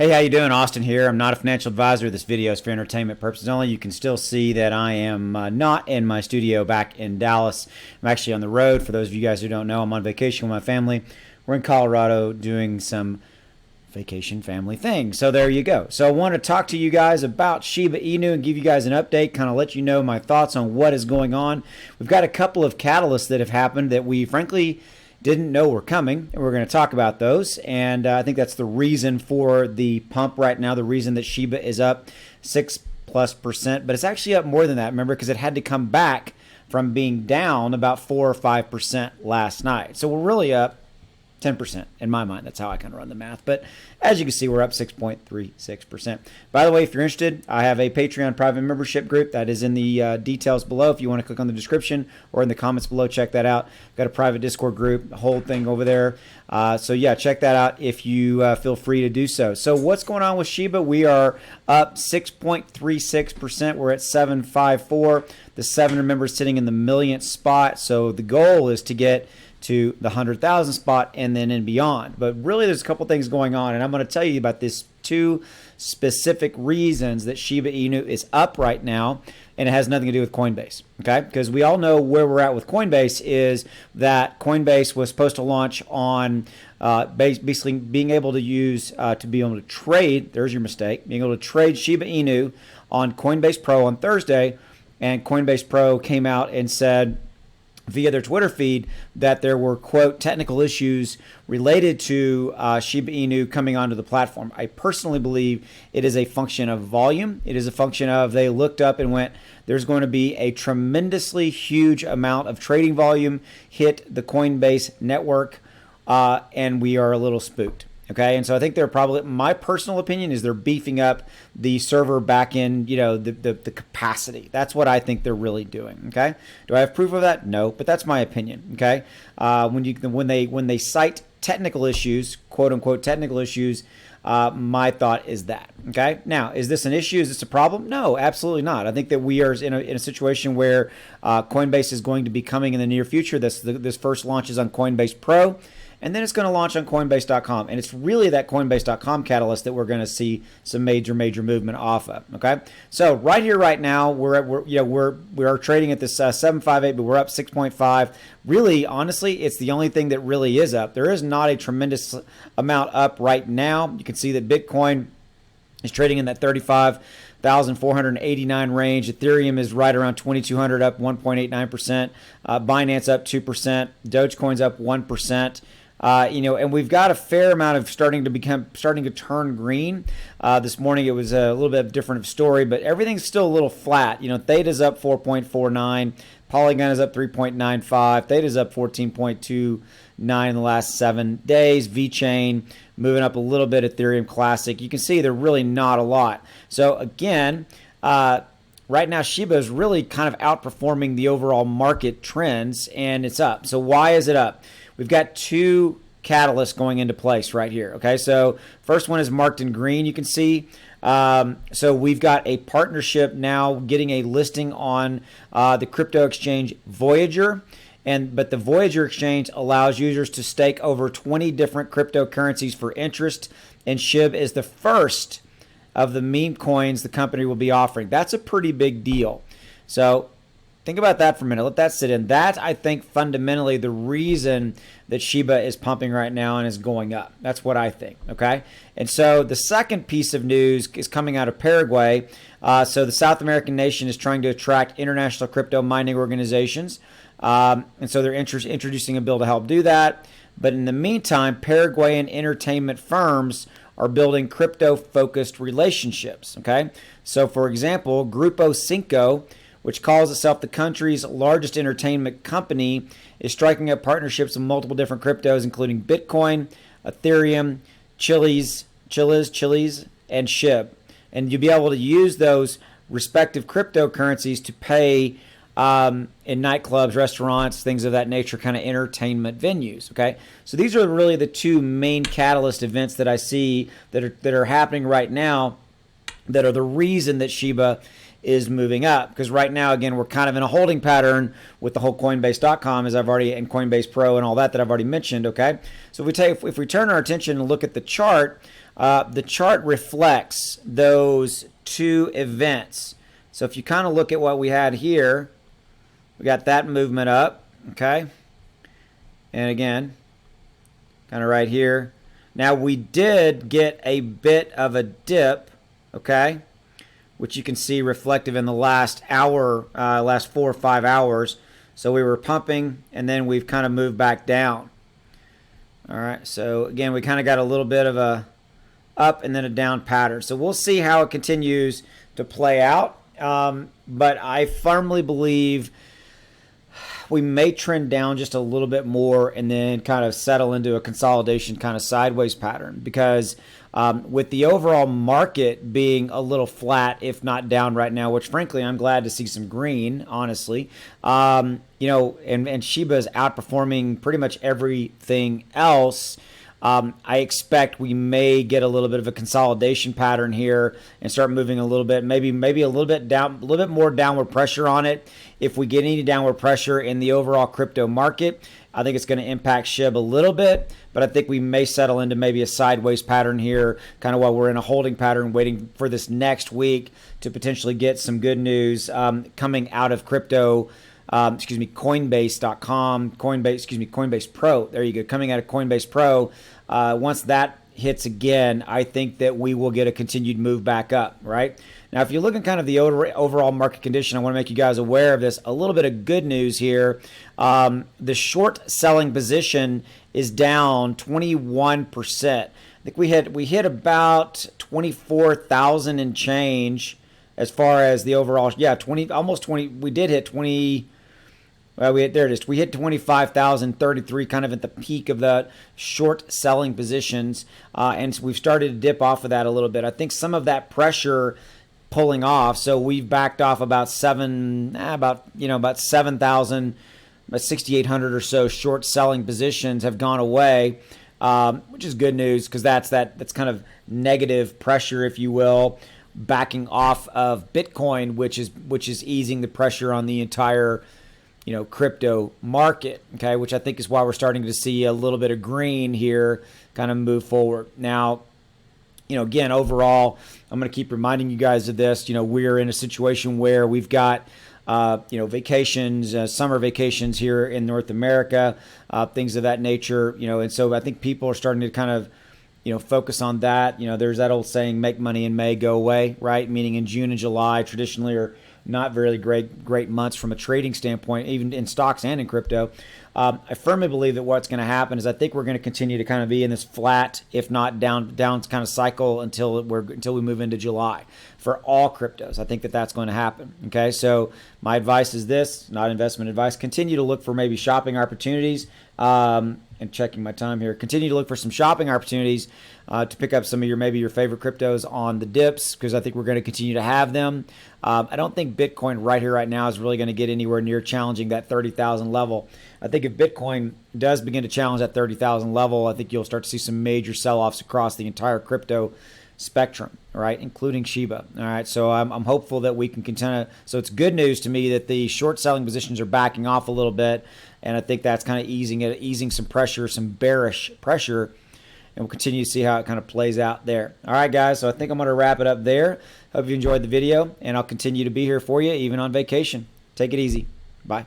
Hey, how you doing? Austin here. I'm not a financial advisor. This video is for entertainment purposes only. You can still see that I am not in my studio back in Dallas. I'm actually on the road. For those of you guys who don't know, I'm on vacation with my family. We're in Colorado doing some vacation family things. So there you go. So I want to talk to you guys about Shiba Inu and give you guys an update, kind of let you know my thoughts on what is going on. We've got a couple of catalysts that have happened that we frankly didn't know were coming, and we're going to talk about those. And I think that's the reason for the pump right now, the reason that Shiba is up 6+%, but it's actually up more than that, remember, because it had to come back from being down about 4 or 5% last night. So we're really up 10% in my mind. That's how I kind of run the math. But as you can see, we're up 6.36%. By the way, if you're interested, I have a Patreon private membership group that is in the details below. If you want to click on the description or in the comments below, check that out. Got a private Discord group, the whole thing over there. So yeah, check that out if you feel free to do so. So what's going on with Shiba? We are up 6.36%. We're at 754. The 7, remember, is sitting in the millionth spot. So the goal is to get to the 100,000 spot and then and beyond. But really there's a couple things going on, and I'm going to tell you about this 2 specific reasons that Shiba Inu is up right now, and it has nothing to do with Coinbase, okay? Because we all know where we're at with Coinbase is that Coinbase was supposed to launch on basically being able to use, to be able to trade, there's your mistake, being able to trade Shiba Inu on Coinbase Pro on Thursday, and Coinbase Pro came out and said via their Twitter feed that there were, quote, technical issues related to Shiba Inu coming onto the platform. I personally believe it is a function of volume. It is a function of they looked up and went, there's going to be a tremendously huge amount of trading volume hit the Coinbase network, and we are a little spooked. Okay, and so I think they're probably, my personal opinion is they're beefing up the server back in, the capacity. That's what I think they're really doing. Okay, do I have proof of that? No, but that's my opinion. Okay, when they cite technical issues, quote unquote technical issues, my thought is that. Okay, now is this an issue? Is this a problem? No, absolutely not. I think that we are in a situation where Coinbase is going to be coming in the near future. This first launches on Coinbase Pro. And then it's going to launch on Coinbase.com. And it's really that Coinbase.com catalyst that we're going to see some major movement off of. Okay. So right here, right now, we are trading at this 758, but we're up 6.5. Really, honestly, it's the only thing that really is up. There is not a tremendous amount up right now. You can see that Bitcoin is trading in that 35,489 range. Ethereum is right around 2,200, up 1.89%. Binance up 2%. Dogecoin's up 1%. And we've got a fair amount of starting to turn green. This morning it was a little bit different of a story, but everything's still a little flat. Theta's up 4.49, Polygon is up 3.95, Theta's up 14.29 in the last 7 days. VeChain moving up a little bit. Ethereum Classic, you can see they're really not a lot. So again, right now Shiba is really kind of outperforming the overall market trends, and it's up. So why is it up? We've got 2 catalysts going into place right here. Okay, so first one is marked in green, you can see. So we've got a partnership now getting a listing on the crypto exchange Voyager. But the Voyager exchange allows users to stake over 20 different cryptocurrencies for interest, and SHIB is the first of the meme coins the company will be offering. That's a pretty big deal. So think about that for a minute. Let that sit in. That, I think, fundamentally the reason that Shiba is pumping right now and is going up. That's what I think, okay? And so the second piece of news is coming out of Paraguay. So the South American nation is trying to attract international crypto mining organizations. And so they're introducing a bill to help do that. But in the meantime, Paraguayan entertainment firms are building crypto-focused relationships, okay? So, for example, Grupo Cinco, which calls itself the country's largest entertainment company, is striking up partnerships with multiple different cryptos, including Bitcoin, Ethereum, Chiliz, and SHIB. And you'll be able to use those respective cryptocurrencies to pay in nightclubs, restaurants, things of that nature, kind of entertainment venues. Okay, so these are really the 2 main catalyst events that I see that are happening right now, that are the reason that Shiba is moving up. Because right now, again, we're kind of in a holding pattern with the whole Coinbase.com, as I've already, and Coinbase Pro and all that I've already mentioned. Okay, so if we turn our attention and look at the chart, the chart reflects those two events. So if you kind of look at what we had here, we got that movement up, okay? And again, kind of right here. Now we did get a bit of a dip, okay, which you can see reflective in the last hour, last 4 or 5 hours. So we were pumping, and then we've kind of moved back down. All right, so again, we kind of got a little bit of a up and then a down pattern. So we'll see how it continues to play out. But I firmly believe we may trend down just a little bit more and then kind of settle into a consolidation kind of sideways pattern, because with the overall market being a little flat, if not down right now, which frankly I'm glad to see some green, honestly, you know, and Shiba is outperforming pretty much everything else. I expect we may get a little bit of a consolidation pattern here and start moving a little bit, maybe a little bit down, a little bit more downward pressure on it. If we get any downward pressure in the overall crypto market, I think it's going to impact SHIB a little bit, but I think we may settle into maybe a sideways pattern here, kind of while we're in a holding pattern, waiting for this next week to potentially get some good news coming out of crypto. Coinbase.com, Coinbase Pro. There you go. Coming out of Coinbase Pro. Once that hits again, I think that we will get a continued move back up, right? Now, if you're looking kind of the overall market condition, I want to make you guys aware of this. A little bit of good news here. The short selling position is down 21%. I think we hit about 24,000 and change as far as the overall. Yeah, almost 20. We did hit 20. Well, there it is. We hit 25,033 kind of at the peak of the short selling positions, and we've started to dip off of that a little bit. I think some of that pressure pulling off, so we've backed off about 7,000, about 6,800 or so short selling positions have gone away, which is good news, because that's kind of negative pressure, if you will, backing off of Bitcoin, which is easing the pressure on the entire crypto market, okay, which I think is why we're starting to see a little bit of green here kind of move forward. Now, again, overall, I'm going to keep reminding you guys of this. We're in a situation where we've got, vacations, summer vacations here in North America, things of that nature, and so I think people are starting to kind of, focus on that. There's that old saying, make money in May, go away, right? Meaning in June and July traditionally are not very great months from a trading standpoint, even in stocks and in crypto. I firmly believe that what's going to happen is I think we're going to continue to kind of be in this flat, if not down kind of cycle until we move into July for all cryptos. I think that's going to happen. Okay, so my advice is this, not investment advice. Continue to look for maybe shopping opportunities. And checking my time here. Continue to look for some shopping opportunities to pick up some of your favorite cryptos on the dips, because I think we're going to continue to have them. I don't think Bitcoin right here, right now is really going to get anywhere near challenging that 30,000 level. I think if Bitcoin does begin to challenge that 30,000 level, I think you'll start to see some major sell-offs across the entire crypto spectrum, all right, including Shiba. All right, so I'm hopeful that we can continue. So it's good news to me that the short selling positions are backing off a little bit, and I think that's kind of easing some pressure, some bearish pressure, and we'll continue to see how it kind of plays out there. All right, guys, so I think I'm going to wrap it up there. Hope you enjoyed the video, and I'll continue to be here for you even on vacation. Take it easy. Bye.